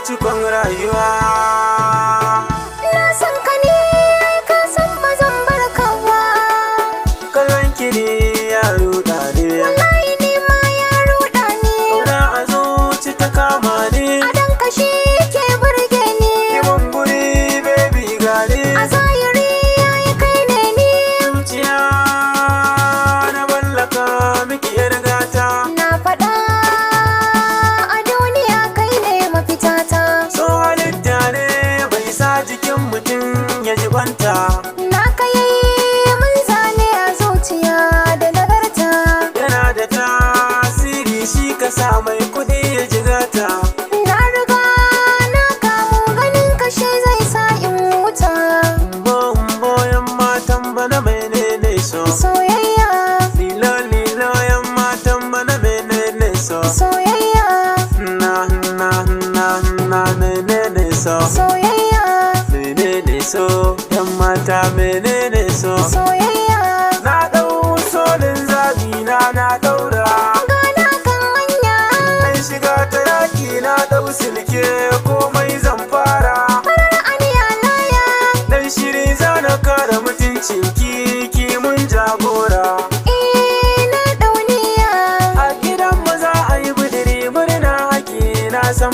cikon rayuwa. Na san ka ne ka san ba zan bar ka ba. Kallon ki ne ya ruɗa ne, Wallahi ni ma ya ruɗa ni. ƙauna a zuci ta kama ni. Adon ka shi ke burge ni. Yi mun guri baby gani, A zahiri yayi kai ne ni. zuciya na mallaka miki yar gata. Na faɗa a duniya kai ne mafitata. So halitta ne bai sa jikin mutum ya jibanta. Na kai mun zane a zuciya da nagarta. Yana da tasiri shi ka sa mai kuɗi ya jigata. Na riga na kamu ganin kashe zai sa in wuta. Boyan matan bana menene so, Soyayya, lilo lilo yan matan bana menene so, soyayya, na menene so, soyayya, menene so, yan mata menene so. soyayya. Na ɗau solin zabi na ɗaura, Gana kan hanya, ɗan shiga ta yaki na ɗau silke komai zan fara. farar aniya laya. Dan shiri zana kare mutuncin ki mun jagora. Na dauniya. A gidan maza a yi budiri murna haƙi na sam